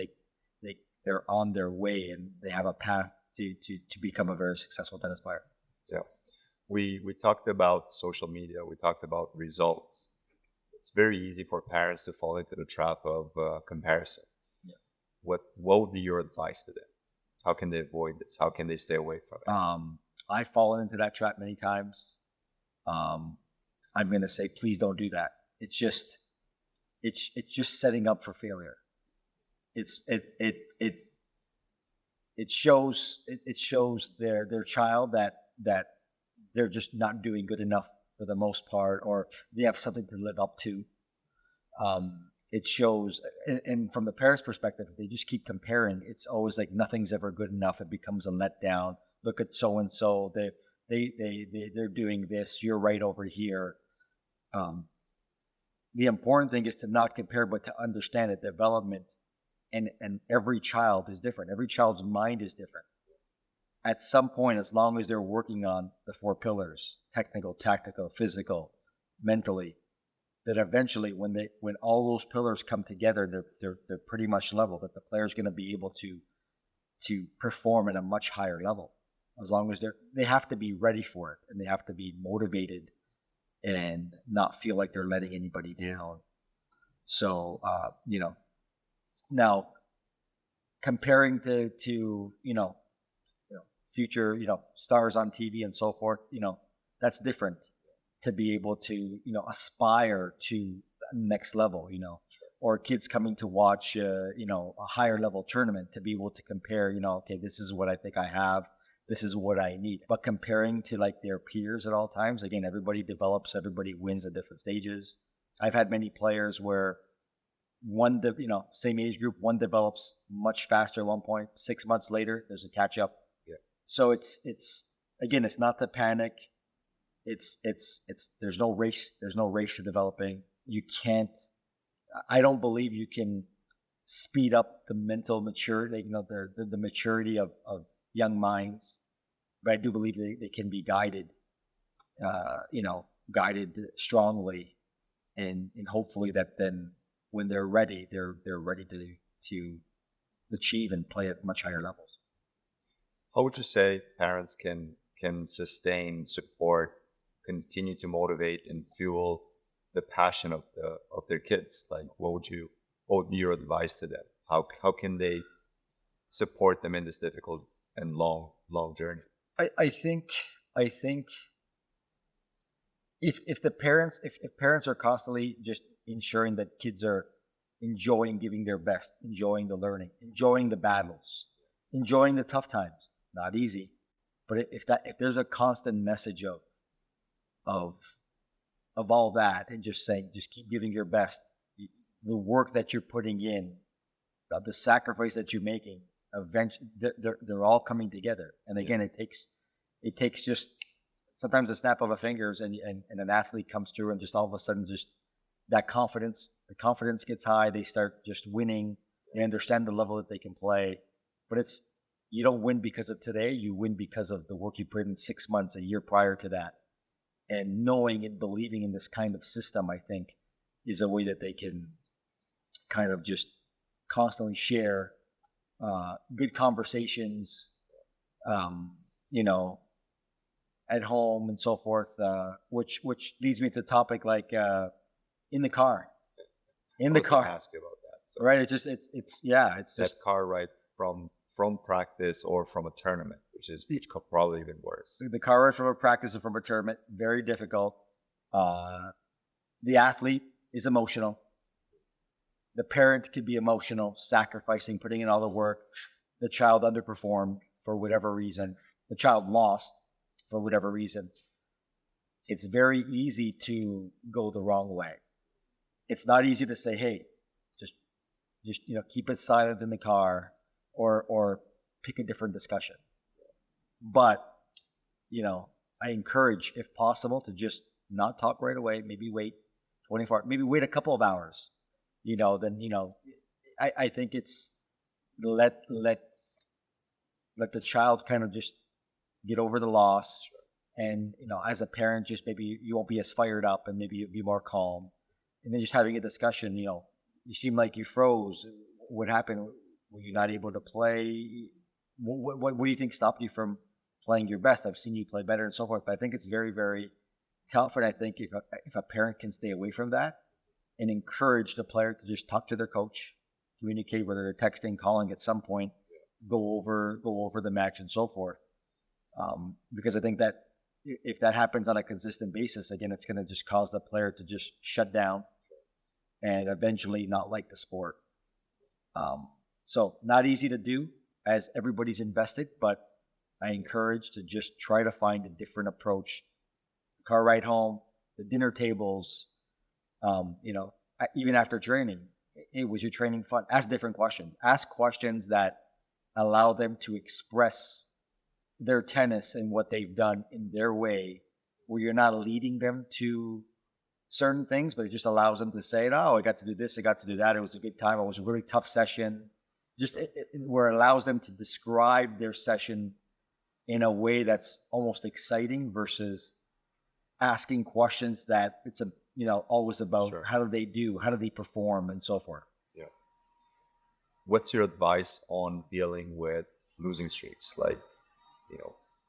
they're on their way and they have a path to become a very successful tennis player. Yeah. We talked about social media. We talked about results. It's very easy for parents to fall into the trap of comparison. Yeah. What would be your advice to them? How can they avoid this? How can they stay away from it? I've fallen into that trap many times. I'm going to say, please don't do that. It's just setting up for failure. It shows their child that they're just not doing good enough for the most part, or they have something to live up to. It shows, and from the parents' perspective, if they just keep comparing, it's always like nothing's ever good enough. It becomes a letdown. Look at so and so. They're doing this. You're right over here. The important thing is to not compare, but to understand that development and every child is different. Every child's mind is different. At some point, as long as they're working on the 4 pillars, technical, tactical, physical, mentally, that eventually when all those pillars come together, they're pretty much level, that the player's going to be able to perform at a much higher level. As long as they have to be ready for it, and they have to be motivated and not feel like they're letting anybody down. So, now comparing to future, stars on TV and so forth, that's different, to be able to, aspire to the next level, or kids coming to watch, a higher level tournament, to be able to compare, okay, this is what I think I have, this is what I need. But comparing to like their peers at all times, again, everybody develops, everybody wins at different stages. I've had many players where same age group, one develops much faster at one point, 6 months later, there's a catch up. Yeah. So it's again, it's not to panic. It's there's no race to developing. I don't believe you can speed up the mental maturity, the maturity of young minds, but I do believe they can be guided, guided strongly, and hopefully that then when they're ready, they're ready to achieve and play at much higher levels. How would you say parents can sustain, support, continue to motivate and fuel the passion of their kids? Like, what would be your advice to them? How can they support them in this difficult and long journey? I think if parents are constantly just ensuring that kids are enjoying giving their best, enjoying the learning, enjoying the battles, enjoying the tough times, not easy, but if there's a constant message of all that, and just saying, just keep giving your best, the work that you're putting in, the sacrifice that you're making, eventually they're all coming together. And again, it takes just sometimes a snap of a fingers, and an athlete comes through, and just all of a sudden, just the confidence gets high. They start just winning. They understand the level that they can play. But you don't win because of today. You win because of the work you put in 6 months, a year prior to that. And knowing and believing in this kind of system, I think, is a way that they can kind of just constantly share good conversations, at home and so forth, which leads me to a topic like in the car. I was gonna ask you about that. So right? It's just that car ride from practice or from a tournament, which could probably even worse. The car ride from a practice or from a tournament, very difficult. The athlete is emotional. The parent could be emotional, sacrificing, putting in all the work. The child underperformed for whatever reason. The child lost for whatever reason. It's very easy to go the wrong way. It's not easy to say, hey, just keep it silent in the car, or pick a different discussion. But I encourage, if possible, to just not talk right away. Maybe wait 24, maybe wait a couple of hours. I think it's let the child kind of just get over the loss, and as a parent, just maybe you won't be as fired up, and maybe you'll be more calm, and then just having a discussion. You seem like you froze. What happened? Were you not able to play? What do you think stopped you from playing your best? I've seen you play better and so forth, but I think it's very, very tough. And I think if a parent can stay away from that and encourage the player to just talk to their coach, communicate, whether they're texting, calling at some point, go over the match and so forth. Because I think that if that happens on a consistent basis, again, it's going to just cause the player to just shut down and eventually not like the sport. So not easy to do as everybody's invested, but I encourage to just try to find a different approach. Car ride home, the dinner tables, even after training. Hey, was your training fun? Ask different questions. Ask questions that allow them to express their tennis and what they've done in their way, where you're not leading them to certain things, but it just allows them to say, "Oh, I got to do this, I got to do that. It was a good time. It was a really tough session." Just where it allows them to describe their session in a way that's almost exciting versus asking questions that it's always about Sure. how do they do, how do they perform, and so forth. Yeah. What's your advice on dealing with losing streaks? Like,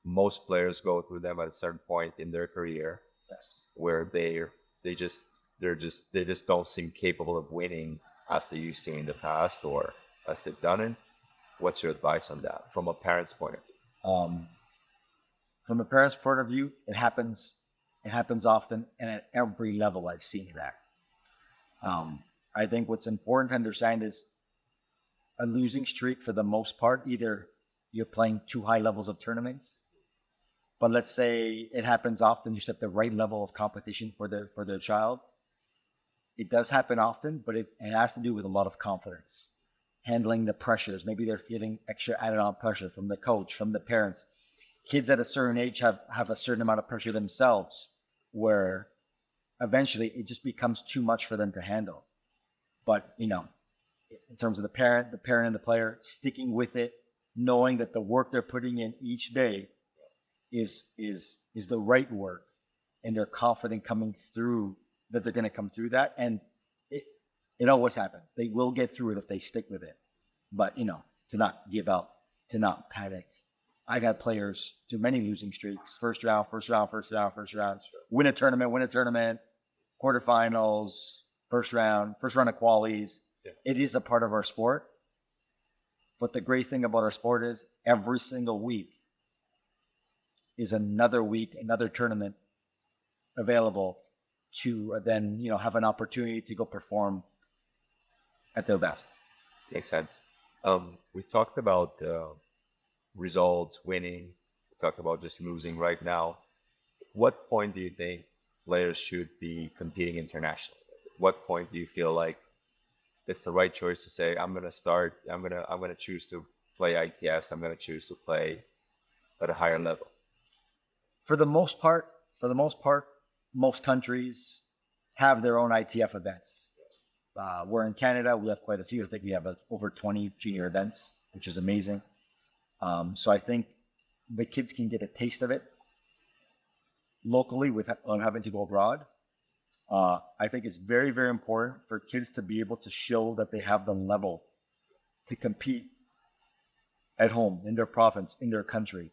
most players go through them at a certain point in their career Yes. where they just don't seem capable of winning as they used to in the past or as they've done it. What's your advice on that from a parent's point of view? From a parent's point of view, it happens often, and at every level I've seen that. I think what's important to understand is a losing streak, for the most part, either you're playing too high levels of tournaments, but let's say it happens often, just at the right level of competition for their child. It does happen often, but it has to do with a lot of confidence, handling the pressures. Maybe they're feeling extra added on pressure from the coach, from the parents. Kids at a certain age have a certain amount of pressure themselves, where eventually it just becomes too much for them to handle. But in terms of the parent and the player sticking with it, knowing that the work they're putting in each day is the right work, and they're confident coming through that they're going to come through that, and it always happens. They will get through it if they stick with it. But to not give up, to not panic. I got players to many losing streaks. First round, win a tournament, quarterfinals, first round of qualies. Yeah. It is a part of our sport. But the great thing about our sport is every single week is another week, another tournament available to then have an opportunity to go perform at their best. Makes sense. We talked about results, winning. We talked about just losing right now. What point do you think players should be competing internationally? What point do you feel like it's the right choice to say, I'm gonna choose to play ITFs, I'm gonna choose to play at a higher level? For the most part, most countries have their own ITF events. We're in Canada, we have quite a few. I think we have over 20 junior events, which is amazing. So I think the kids can get a taste of it locally without having to go abroad. I think it's very, very important for kids to be able to show that they have the level to compete at home, in their province, in their country.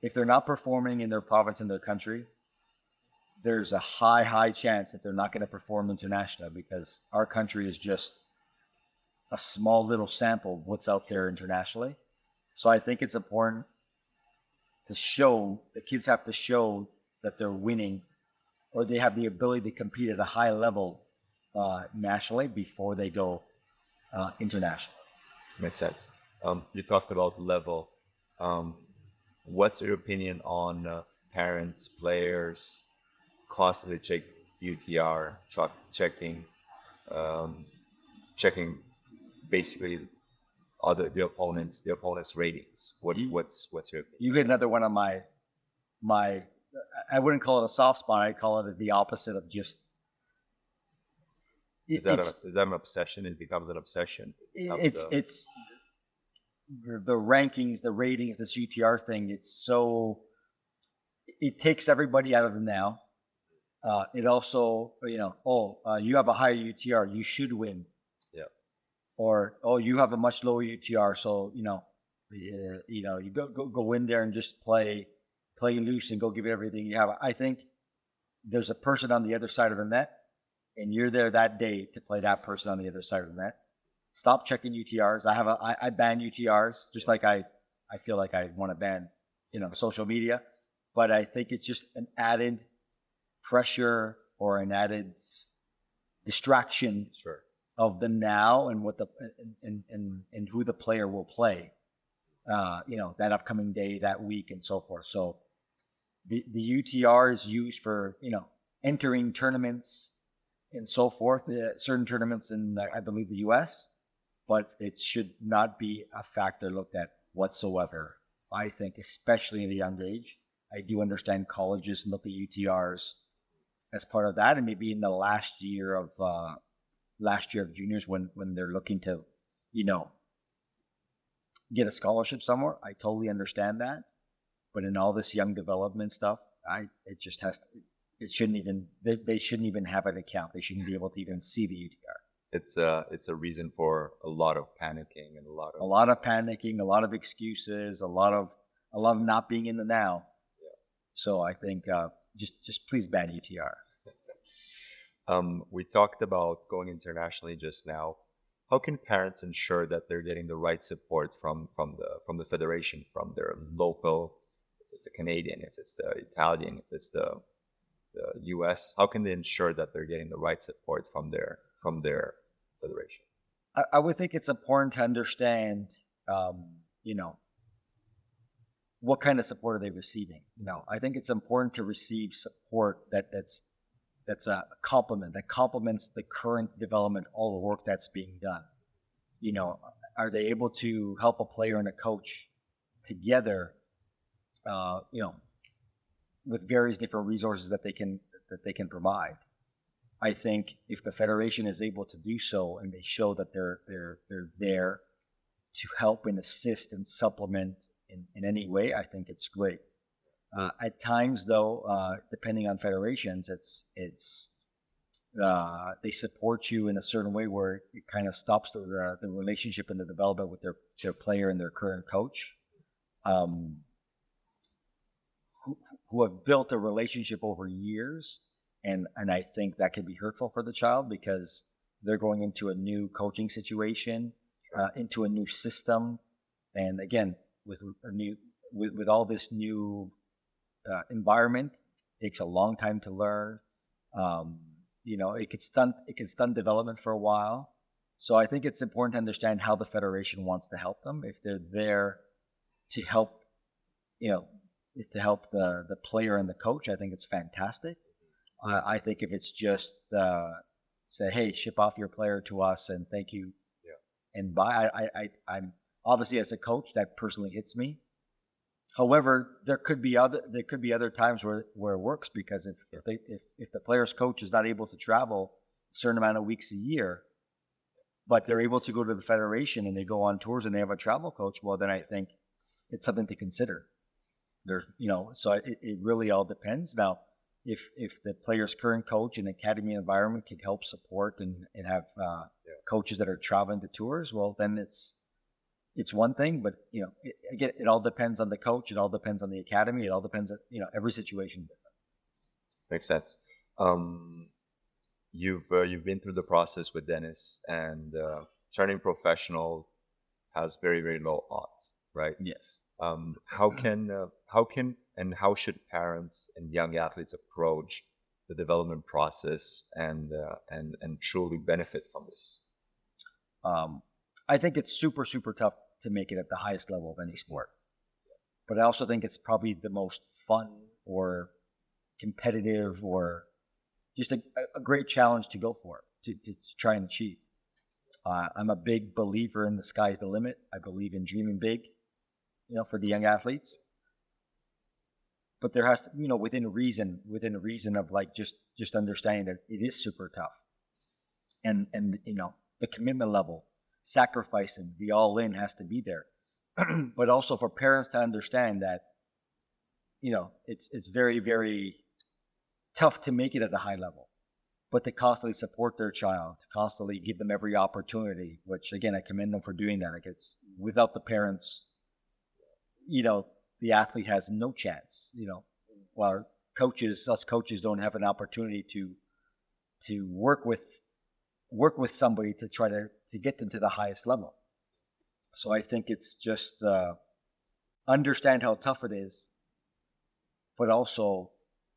If they're not performing in their province, in their country, there's a high chance that they're not going to perform internationally, because our country is just a small little sample of what's out there internationally. So I think it's important to show, the kids have to show that they're winning, or they have the ability to compete at a high level nationally before they go international. Makes sense. You talked about level. What's your opinion on parents, players constantly check UTR, checking basically the opponent's ratings? What's your opinion? You get another one on my I wouldn't call it a soft spot. I call it the opposite of just. Is that an obsession? It becomes an obsession. It's the rankings, the ratings, this UTR thing. It takes everybody out of the now. It also, you have a higher UTR, you should win. Yeah. Or, you have a much lower UTR, so you go in there and just play loose and go give it everything you have. I think there's a person on the other side of the net, and you're there that day to play that person on the other side of the net. Stop checking UTRs. I ban UTRs, just like I feel like I want to ban, social media. But I think it's just an added pressure or an added distraction of the now and what and who the player will play, that upcoming day, that week, and so forth. So the UTR is used for, entering tournaments and so forth, certain tournaments in, I believe, the U.S., but it should not be a factor looked at whatsoever. I think, especially at a young age. I do understand colleges look at UTRs as part of that, and maybe in the last year of juniors when they're looking to, get a scholarship somewhere. I totally understand that, but in all this young development stuff, it shouldn't even, they shouldn't even have an account. They shouldn't be able to even see the UTR. It's a reason for a lot of panicking and a lot of panicking, a lot of excuses, a lot of not being in the now. Yeah. So I think just please ban UTR. We talked about going internationally just now. How can parents ensure that they're getting the right support from the federation, from their local, if it's the Canadian, if it's the Italian, if it's the US? How can they ensure that they're getting the right support from their federation? I would think it's important to understand, what kind of support are they receiving? I think it's important to receive support that's a complement, that complements the current development, all the work that's being done. Are they able to help a player and a coach together, with various different resources that they can provide? I think if the federation is able to do so and they show that they're there to help and assist and supplement in any way, I think it's great. At times, though, depending on federations, it's they support you in a certain way where it kind of stops the relationship and the development with their player and their current coach, who have built a relationship over years, and I think that can be hurtful for the child because they're going into a new coaching situation, into a new system, and again with all this new environment, takes a long time to learn. It could stunt development for a while. So I think it's important to understand how the federation wants to help them. If they're there to help, to help the player and the coach, I think it's fantastic. I think if it's just say, hey, ship off your player to us and thank you, and bye. I'm obviously, as a coach, that personally hits me. However, there could be other times where it works, because if the player's coach is not able to travel a certain amount of weeks a year, but they're able to go to the federation and they go on tours and they have a travel coach, well, then I think it's something to consider. So it really all depends. Now, if the player's current coach and academy environment can help support and have coaches that are traveling to tours, well, then it's one thing, but again, it all depends on the coach. It all depends on the academy. It all depends on every situation is different. Makes sense. You've been through the process with Denis, and turning professional has very, very low odds, right? Yes. How should parents and young athletes approach the development process and truly benefit from this? I think it's super, super tough to make it at the highest level of any sport. But I also think it's probably the most fun or competitive or just a great challenge to go for, to try and achieve. I'm a big believer in the sky's the limit. I believe in dreaming big, for the young athletes. But there has to, within reason of like just understanding that it is super tough. And the commitment level, sacrificing, the all-in has to be there. But also for parents to understand that, it's very, very tough to make it at a high level, but to constantly support their child, to constantly give them every opportunity, which again, I commend them for doing that. Like, it's without the parents, the athlete has no chance, while us coaches don't have an opportunity to work with somebody to try to get them to the highest level. So I think it's just understand how tough it is, but also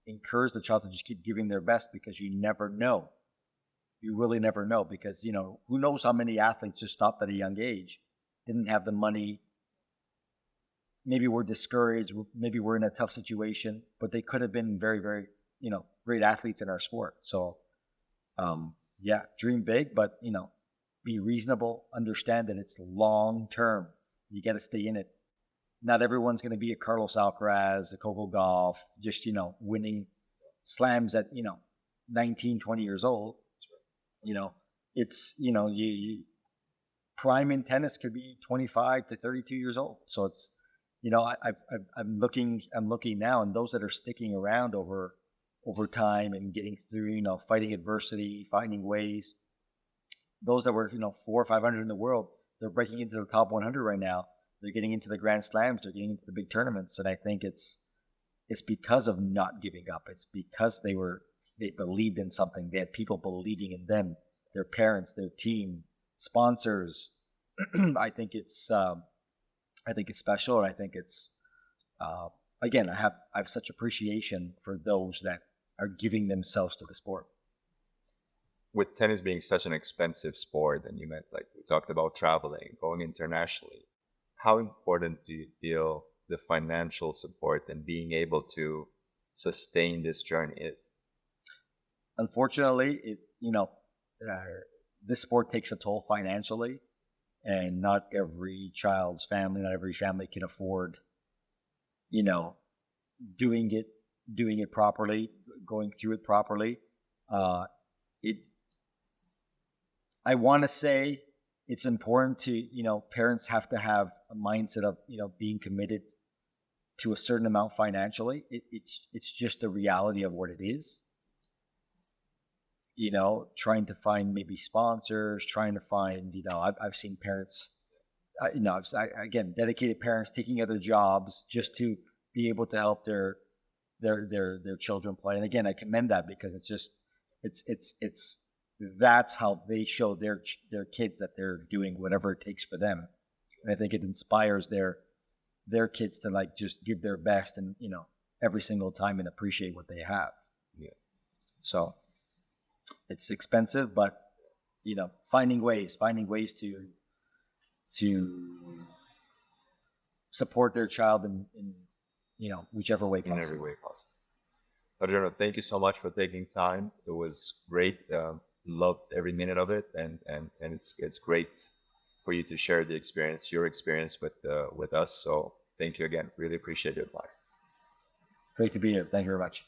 encourage the child to just keep giving their best, because you never know. You really never know, because, who knows how many athletes just stopped at a young age, didn't have the money, maybe we're discouraged, maybe we're in a tough situation, but they could have been very, very great athletes in our sport. So yeah, dream big, but be reasonable, understand that it's long term. You got to stay in it. Not everyone's going to be a Carlos Alcaraz, a Coco Golf, just winning slams at 19, 20 years old. It's you prime in tennis could be 25 to 32 years old. So it's I'm looking now, and those that are sticking around over time and getting through, fighting adversity, finding ways. Those that were 400 or 500 in the world, they're breaking into the top 100 right now. They're getting into the Grand Slams. They're getting into the big tournaments, and I think it's because of not giving up. It's because they believed in something. They had people believing in them, their parents, their team, sponsors. I think it's special, and I think it's again, I have such appreciation for those that are giving themselves to the sport. With tennis being such an expensive sport, and you meant, like, we talked about traveling, going internationally, how important do you feel the financial support and being able to sustain this journey is? Unfortunately, this sport takes a toll financially, and not every child's family, not every family can afford, doing it properly, going through it properly. I want to say it's important to, parents have to have a mindset of, being committed to a certain amount financially. It's just the reality of what it is. Trying to find maybe sponsors, trying to find, I've seen parents, again, dedicated parents taking other jobs just to be able to help their children play. And again, I commend that, because it's that's how they show their kids that they're doing whatever it takes for them. And I think it inspires their kids to, like, just give their best, and every single time, and appreciate what they have. Yeah. So it's expensive, but finding ways to support their child in whichever way possible. In every way possible. Adriano, thank you so much for taking time. It was great. Loved every minute of it, and it's great for you to share your experience with us. So thank you again. Really appreciate your time. Great to be here. Thank you very much.